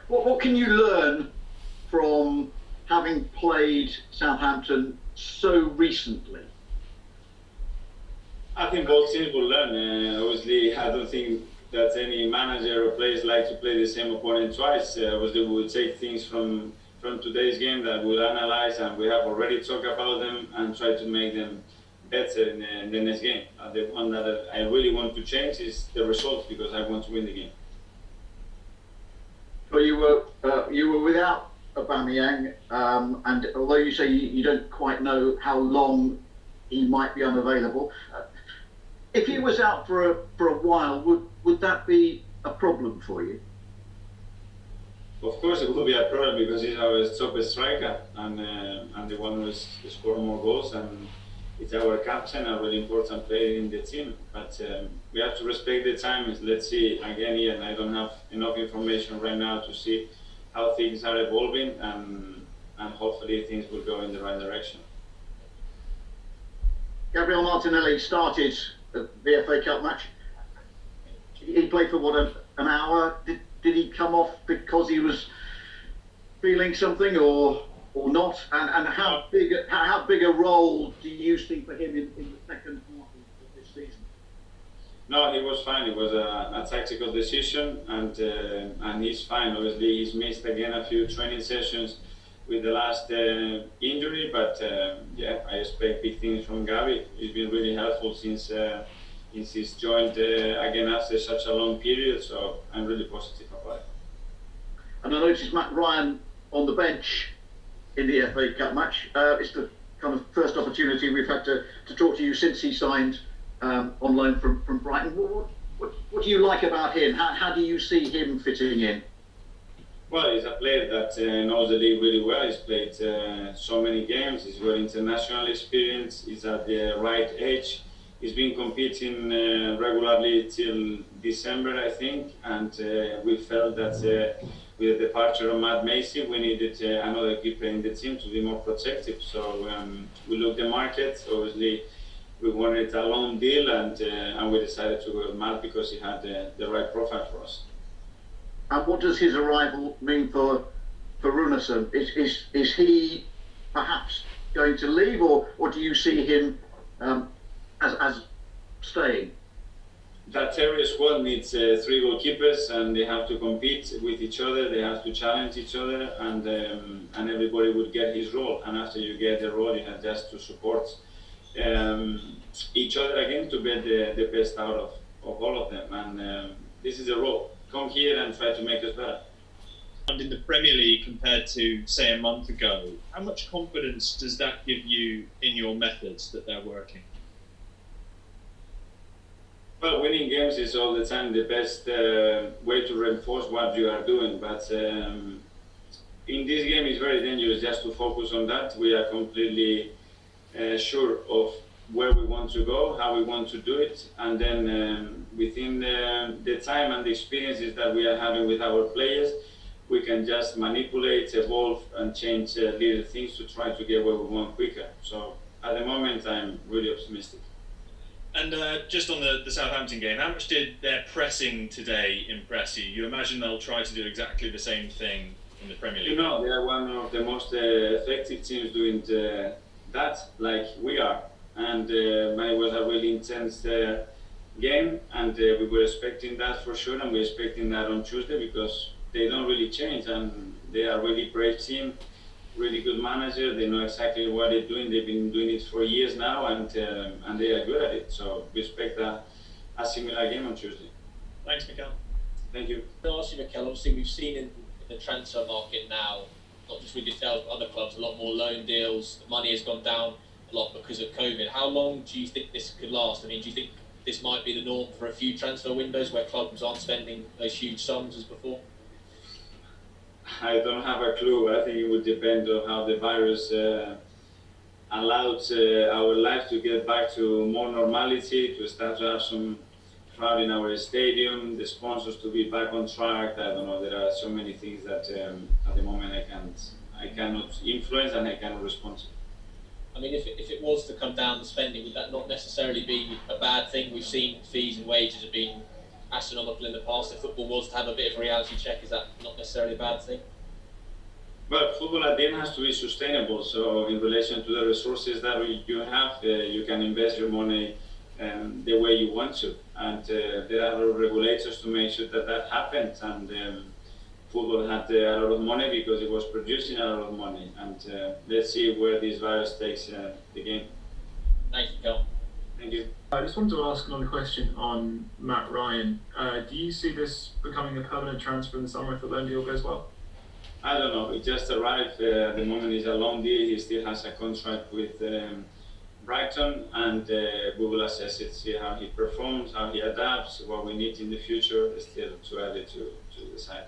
What can you learn from having played Southampton so recently? I think both teams will learn. Obviously, I don't think that any manager or players like to play the same opponent twice. Obviously, we will take things from today's game that we'll analyze, and we have already talked about them and try to make them better in the next game. The one that I really want to change is the result, because I want to win the game. Well, you were without Aubameyang, and although you say you don't quite know how long he might be unavailable, if he was out for a while, would that be a problem for you? Of course, it will be a problem because he's our top striker and the one who scored more goals, and it's our captain, a really important player in the team. But we have to respect the time. Let's see again here, and I don't have enough information right now to see how things are evolving, and hopefully things will go in the right direction. Gabriel Martinelli started the FA Cup match. He played for an hour. Did he come off because he was feeling something, or not? And how big a role do you see for him in the second half of this season? No, he was fine. It was a tactical decision, and he's fine. Obviously, he's missed again a few training sessions with the last injury, but I expect big things from Gabi. He's been really helpful since he's joined again after such a long period, so I'm really positive about it. And I noticed Matt Ryan on the bench in the FA Cup match. It's the kind of first opportunity we've had to talk to you since he signed on loan from Brighton. What do you like about him? How do you see him fitting in? Well, he's a player that knows the league really well. He's played so many games. He's got international experience. He's at the right age. He's been competing regularly till December, I think, and we felt that with the departure of Matt Macy, we needed another keeper in the team to be more protective. So we looked at the market. Obviously, we wanted a long deal, and we decided to go with Matt because he had the right profile for us. And what does his arrival mean for Runarsson? Is he perhaps going to leave, or do you see him as staying? That terrier squad needs 3 goalkeepers, and they have to compete with each other. They have to challenge each other, and everybody would get his role. And after you get the role, you have just to support each other again to get the best out of all of them. And this is the role. Come here and try to make us better. And in the Premier League compared to, say, a month ago, how much confidence does that give you in your methods that they're working? Well, winning games is all the time the best way to reinforce what you are doing. But in this game, it's very dangerous just to focus on that. We are completely sure of where we want to go, how we want to do it, and then within the time and the experiences that we are having with our players, we can just manipulate, evolve, and change little things to try to get where we want quicker. So at the moment, I'm really optimistic. And just on the Southampton game, how much did their pressing today impress you? You imagine they'll try to do exactly the same thing in the Premier League? You know, they are one of the most effective teams doing that, like we are. And it was a really intense game, and we were expecting that for sure, and we're expecting that on Tuesday because they don't really change, and they are a really brave team, really good manager. They know exactly what they're doing. They've been doing it for years now, and they are good at it. So we expect a similar game on Tuesday. Thanks, Mikel. Thank you. I'll ask you, Mikel, obviously we've seen in the transfer market now, not just with yourself, but other clubs, a lot more loan deals. The money has gone down a lot because of COVID. How long do you think this could last? I mean, do you think this might be the norm for a few transfer windows where clubs aren't spending those huge sums as before? I don't have a clue. I think it would depend on how the virus allows our life to get back to more normality, to start to have some crowd in our stadium, the sponsors to be back on track. I don't know. There are so many things that at the moment I cannot influence and I cannot respond to. I mean, if it was to come down to spending, would that not necessarily be a bad thing? We've seen fees and wages have been astronomical in the past. If football was to have a bit of a reality check, is that not necessarily a bad thing? Well, football at the end has to be sustainable. So in relation to the resources that you have, you can invest your money the way you want to. And there are regulators to make sure that that happens. And football had a lot of money because it was producing a lot of money. And let's see where this virus takes the game. Thank you, Kel. Thank you. I just wanted to ask another question on Matt Ryan. Do you see this becoming a permanent transfer in the summer if the loan deal goes well? I don't know. He just arrived. At the moment, he's a long deal. He still has a contract with Brighton, and we will assess it, see how he performs, how he adapts, what we need in the future. It's still too early to decide.